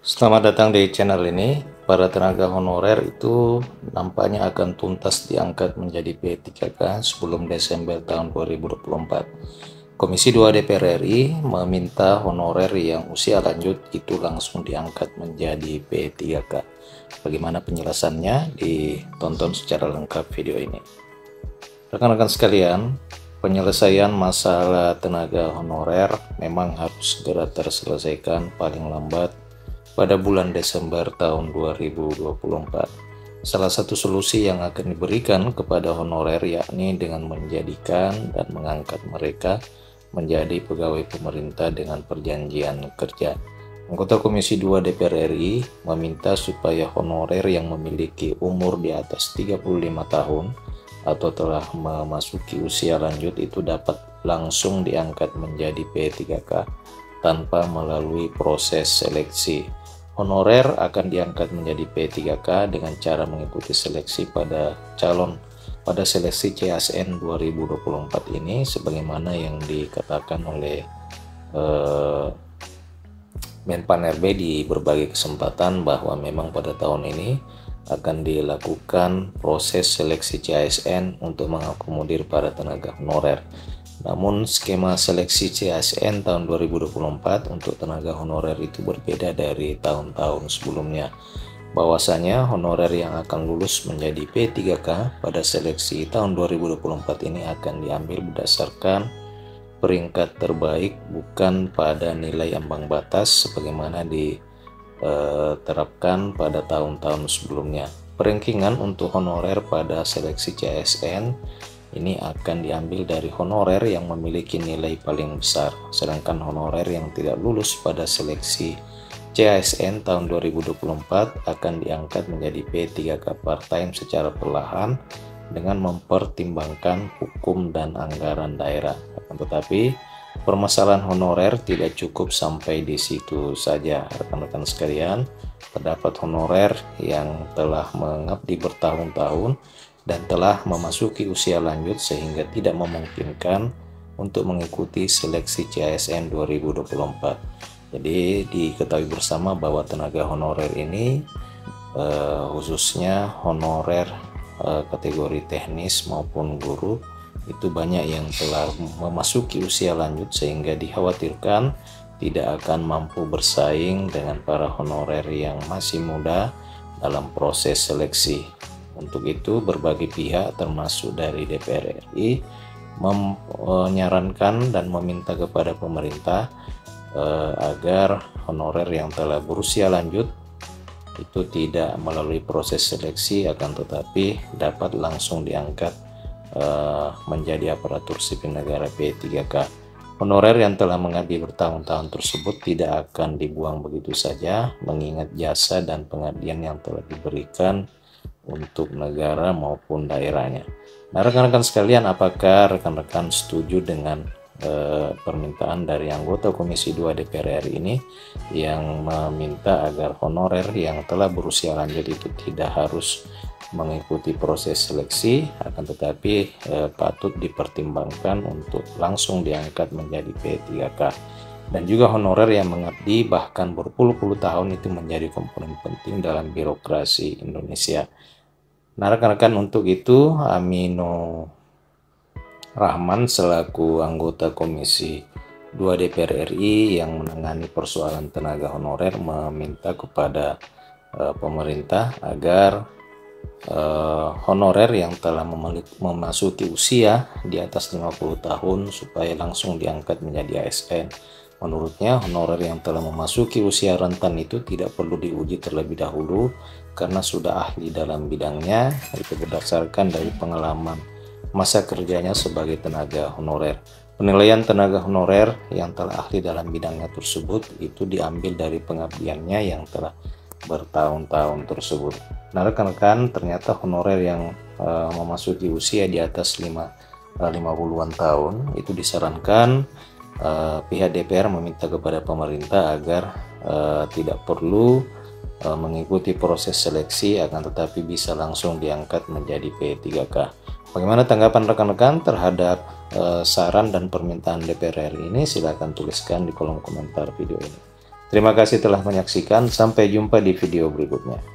Selamat datang di channel ini. Para tenaga honorer itu nampaknya akan tuntas diangkat menjadi P3K sebelum Desember tahun 2024. Komisi 2 DPR RI meminta honorer yang usia lanjut itu langsung diangkat menjadi P3K. Bagaimana penjelasannya? Ditonton secara lengkap video ini. Rekan-rekan sekalian, penyelesaian masalah tenaga honorer memang harus segera terselesaikan paling lambat pada bulan Desember tahun 2024. Salah satu solusi yang akan diberikan kepada honorer yakni dengan menjadikan dan mengangkat mereka menjadi pegawai pemerintah dengan perjanjian kerja. Anggota Komisi 2 DPR RI meminta supaya honorer yang memiliki umur di atas 35 tahun atau telah memasuki usia lanjut itu dapat langsung diangkat menjadi P3K tanpa melalui proses seleksi. Honorer akan diangkat menjadi P3K dengan cara mengikuti seleksi pada seleksi CASN 2024 ini, sebagaimana yang dikatakan oleh Menpan RB di berbagai kesempatan bahwa memang pada tahun ini akan dilakukan proses seleksi CASN untuk mengakomodir para tenaga honorer. Namun skema seleksi CASN tahun 2024 untuk tenaga honorer itu berbeda dari tahun-tahun sebelumnya. Bahwasanya honorer yang akan lulus menjadi P3K pada seleksi tahun 2024 ini akan diambil berdasarkan peringkat terbaik, bukan pada nilai ambang batas sebagaimana diterapkan pada tahun-tahun sebelumnya. Perankingan untuk honorer pada seleksi CASN ini akan diambil dari honorer yang memiliki nilai paling besar, sedangkan honorer yang tidak lulus pada seleksi CASN tahun 2024 akan diangkat menjadi P3K part-time secara perlahan dengan mempertimbangkan hukum dan anggaran daerah. Tetapi permasalahan honorer tidak cukup sampai di situ saja, rekan-rekan sekalian. Terdapat honorer yang telah mengabdi bertahun-tahun dan telah memasuki usia lanjut sehingga tidak memungkinkan untuk mengikuti seleksi CASN 2024. Jadi diketahui bersama bahwa tenaga honorer ini khususnya honorer kategori teknis maupun guru itu banyak yang telah memasuki usia lanjut sehingga dikhawatirkan tidak akan mampu bersaing dengan para honorer yang masih muda dalam proses seleksi. Untuk itu berbagai pihak termasuk dari DPR RI menyarankan dan meminta kepada pemerintah agar honorer yang telah berusia lanjut itu tidak melalui proses seleksi, akan tetapi dapat langsung diangkat menjadi aparatur sipil negara P3K. Honorer yang telah mengabdi bertahun-tahun tersebut tidak akan dibuang begitu saja, mengingat jasa dan pengabdian yang telah diberikan untuk negara maupun daerahnya. Nah, rekan-rekan sekalian, apakah rekan-rekan setuju dengan permintaan dari anggota Komisi 2 DPR RI ini yang meminta agar honorer yang telah berusia lanjut itu tidak harus mengikuti proses seleksi, akan tetapi patut dipertimbangkan untuk langsung diangkat menjadi P3K. Dan juga honorer yang mengabdi bahkan berpuluh-puluh tahun itu menjadi komponen penting dalam birokrasi Indonesia. Nah, rekan-rekan, untuk itu Amino Rahman selaku anggota Komisi 2 DPR RI yang menangani persoalan tenaga honorer meminta kepada pemerintah agar honorer yang telah memasuki usia di atas 50 tahun supaya langsung diangkat menjadi ASN. Menurutnya, honorer yang telah memasuki usia rentan itu tidak perlu diuji terlebih dahulu karena sudah ahli dalam bidangnya, itu berdasarkan dari pengalaman masa kerjanya sebagai tenaga honorer. Penilaian tenaga honorer yang telah ahli dalam bidangnya tersebut itu diambil dari pengabdiannya yang telah bertahun-tahun tersebut. Nah, rekan-rekan, ternyata honorer yang memasuki usia di atas 50-an tahun itu disarankan pihak DPR meminta kepada pemerintah agar tidak perlu mengikuti proses seleksi, akan tetapi bisa langsung diangkat menjadi P3K. Bagaimana tanggapan rekan-rekan terhadap saran dan permintaan DPR RI ini? Silahkan tuliskan di kolom komentar video ini. Terima kasih telah menyaksikan, sampai jumpa di video berikutnya.